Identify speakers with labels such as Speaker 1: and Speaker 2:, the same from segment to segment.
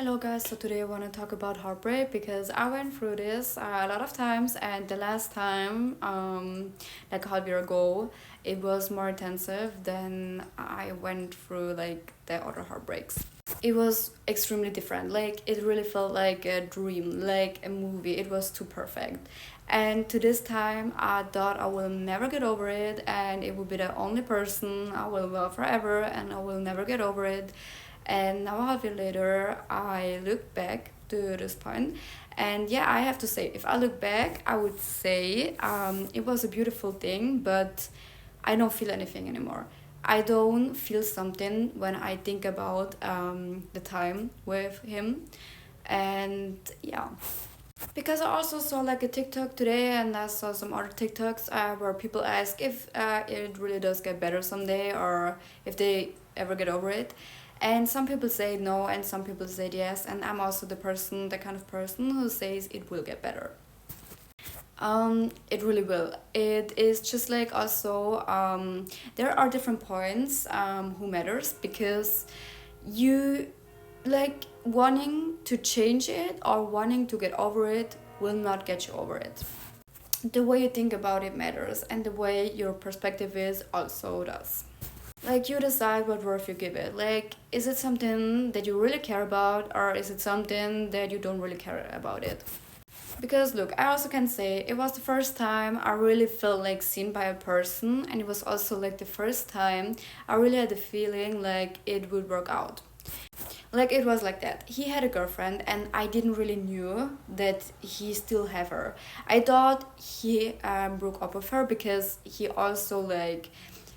Speaker 1: Hello guys, so today I want to talk about heartbreak because I went through this a lot of times, and the last time, like a half year ago, it was more intensive than I went through like the other heartbreaks. It was extremely different, like it really felt like a dream, like a movie. It was too perfect. And to this time, I thought I will never get over it, and it will be the only person I will love forever, and I will never get over it. And now, a half year later, I look back to this point, and yeah, I have to say, if I look back, I would say it was a beautiful thing, but I don't feel anything anymore. I don't feel something when I think about the time with him, and yeah. Because I also saw like a TikTok today, and I saw some other TikToks where people ask if it really does get better someday, or if they ever get over it. And some people say no, and some people say yes. And I'm also the kind of person who says it will get better. It really will. It is just like also there are different points who matters, because you like wanting to change it or wanting to get over it will not get you over it. The way you think about it matters, and the way your perspective is also does. Like, you decide what worth you give it. Like, is it something that you really care about, or is it something that you don't really care about it? Because look, I also can say it was the first time I really felt like seen by a person, and it was also like the first time I really had the feeling like it would work out. Like, it was like that. He had a girlfriend, and I didn't really knew that he still have her. I thought he broke up with her because he also like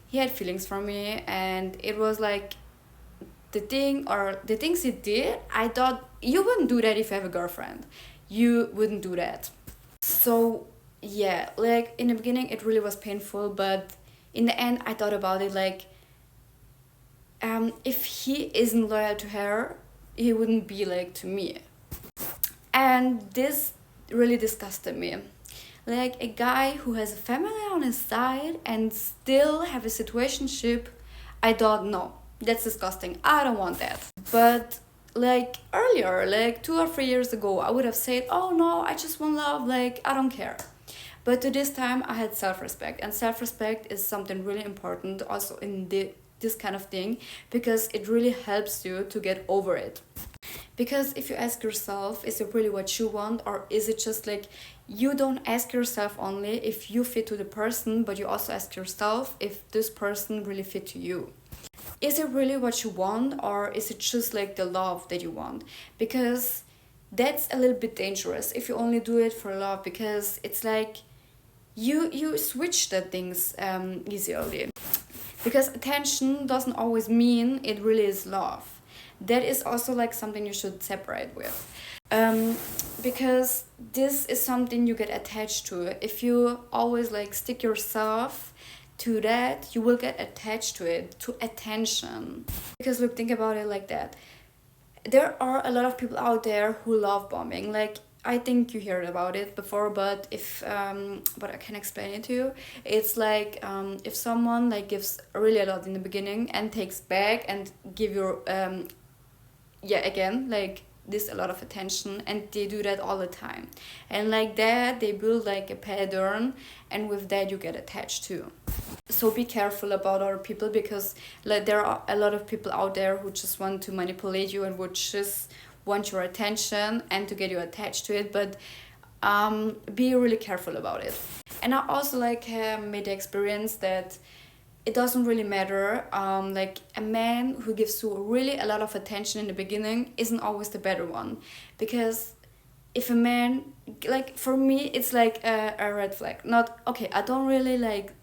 Speaker 1: he had feelings for me, and it was like the things he did. I thought you wouldn't do that if you have a girlfriend. You wouldn't do that. So yeah, like in the beginning it really was painful, but in the end I thought about it like, if he isn't loyal to her, he wouldn't be like to me. And this really disgusted me. Like, a guy who has a family on his side and still have a situationship, I thought, no, that's disgusting. I don't want that. But like earlier, like 2 or 3 years ago, I would have said, oh no, I just want love, like I don't care. But to this time I had self-respect, and self-respect is something really important also in this kind of thing, because it really helps you to get over it. Because if you ask yourself, is it really what you want, or is it just like, you don't ask yourself only if you fit to the person, but you also ask yourself if this person really fit to you. Is it really what you want, or is it just like the love that you want? Because that's a little bit dangerous if you only do it for love, because it's like you switch the things easily. Because attention doesn't always mean it really is love. That is also like something you should separate with. Because this is something you get attached to. If you always like stick yourself to that, you will get attached to it, to attention. Because look, think about it like that. There are a lot of people out there who love bombing. Like, I think you heard about it before, but if but I can explain it to you. It's like, if someone like gives really a lot in the beginning and takes back and give you again like this a lot of attention, and they do that all the time, and like that they build like a pattern, and with that you get attached too. So be careful about other people, because like there are a lot of people out there who just want to manipulate you and would just want your attention and to get you attached to it. But be really careful about it. And I also like made the experience that it doesn't really matter. Like, a man who gives you really a lot of attention in the beginning isn't always the better one. Because if a man, like for me, it's like a red flag. Not, okay, I don't really like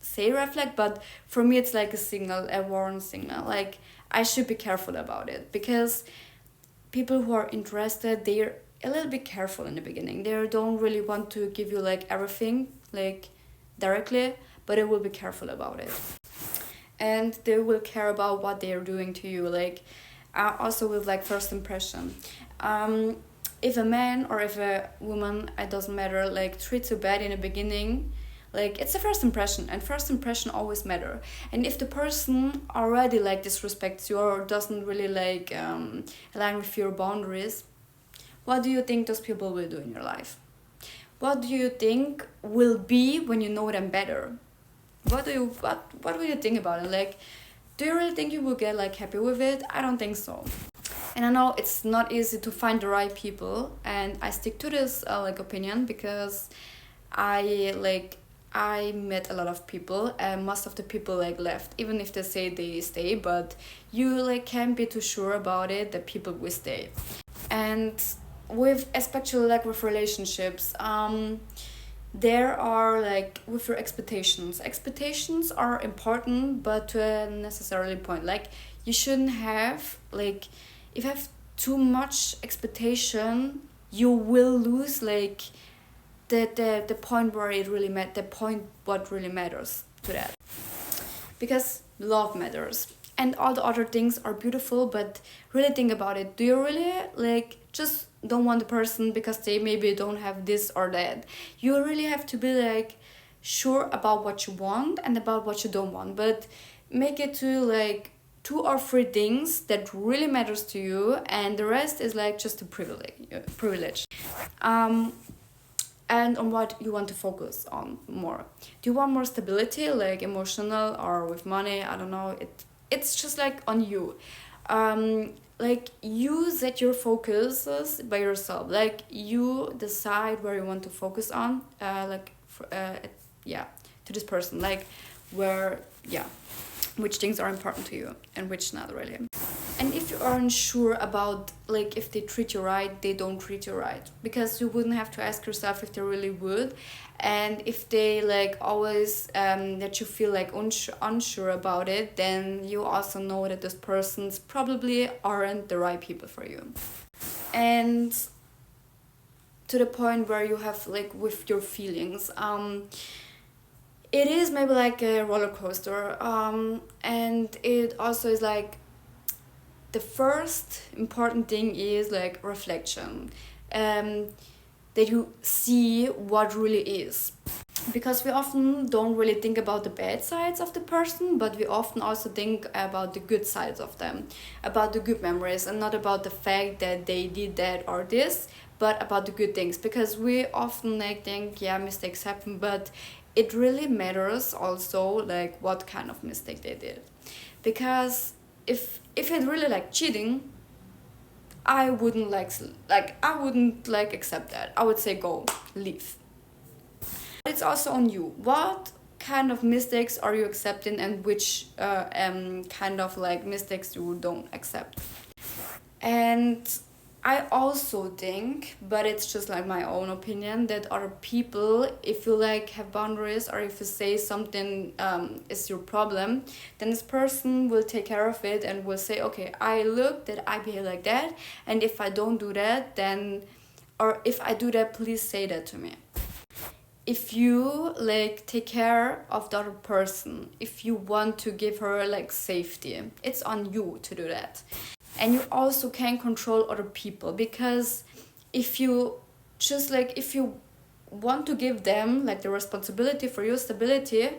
Speaker 1: say red flag, but for me it's like a signal, a warning signal. Like, I should be careful about it, because people who are interested, they're a little bit careful in the beginning. They don't really want to give you like everything like directly, but they will be careful about it, and they will care about what they are doing to you. Like, also with like first impression, if a man or if a woman, it doesn't matter, like treats you bad in the beginning, Like, it's the first impression, and first impression always matter. And if the person already like disrespects you or doesn't really like align with your boundaries, what do you think those people will do in your life? What do you think will be when you know them better? What will you think about it? Like, do you really think you will get like happy with it? I don't think so. And I know it's not easy to find the right people, and I stick to this like opinion because I met a lot of people, and most of the people like left, even if they say they stay, but you like can't be too sure about it that people will stay. And with especially like with relationships, there are like with your expectations are important, but to a necessarily point. Like, you shouldn't have like, if you have too much expectation, you will lose like the point where it really the point what really matters to that. Because love matters and all the other things are beautiful, but really think about it. Do you really like just don't want the person because they maybe don't have this or that? You really have to be like sure about what you want and about what you don't want, but make it to like 2 or 3 things that really matters to you, and the rest is like just a privilege. And on what you want to focus on more. Do you want more stability, like emotional or with money? I don't know. It's just like on you. Like, you set your focuses by yourself. Like, you decide where you want to focus on. To this person. Like, which things are important to you and which not really. And if you aren't sure about like if they treat you right, they don't treat you right, because you wouldn't have to ask yourself if they really would. And if they like always that you feel like unsure about it, then you also know that those persons probably aren't the right people for you. And to the point where you have like with your feelings, it is maybe like a roller coaster, and it also is like the first important thing is like reflection, that you see what really is, because we often don't really think about the bad sides of the person, but we often also think about the good sides of them, about the good memories, and not about the fact that they did that or this, but about the good things, because we often like think mistakes happen, but it really matters also like what kind of mistake they did. Because if it's really like cheating, I wouldn't accept that. I would say go, leave. It's also on you. What kind of mistakes are you accepting, and which kind of like mistakes you don't accept? And I also think, but it's just like my own opinion, that other people, if you like have boundaries or if you say something is your problem, then this person will take care of it and will say, okay, I look that I behave like that, and if I don't do that, then, or if I do that, please say that to me. If you like take care of the other person, if you want to give her like safety, it's on you to do that. And you also can control other people, because if you just like, if you want to give them like the responsibility for your stability,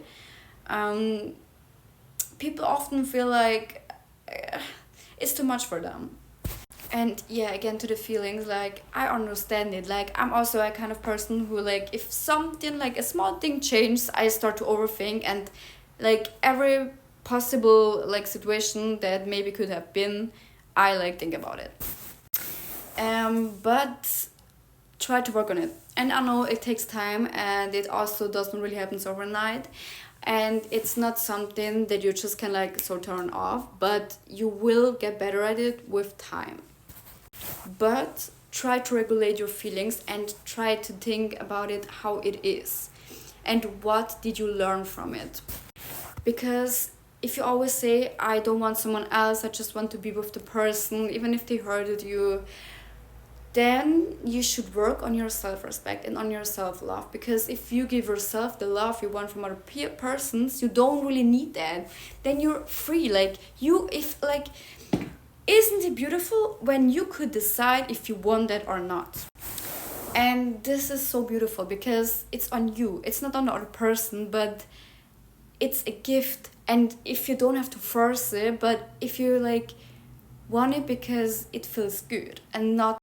Speaker 1: people often feel like it's too much for them. And again, to the feelings, like I understand it. Like, I'm also a kind of person who like, if something like a small thing changes, I start to overthink, and like every possible like situation that maybe could have been, I like think about it. But try to work on it. And I know it takes time, and it also doesn't really happen overnight. And it's not something that you just can like so turn off, but you will get better at it with time. But try to regulate your feelings and try to think about it how it is. And what did you learn from it? Because if you always say, I don't want someone else, I just want to be with the person, even if they hurted you, then you should work on your self-respect and on your self-love. Because if you give yourself the love you want from other persons, you don't really need that. Then you're free. Like, isn't it beautiful when you could decide if you want that or not? And this is so beautiful because it's on you, it's not on the other person, but it's a gift. And if you don't have to force it, but if you like want it because it feels good and not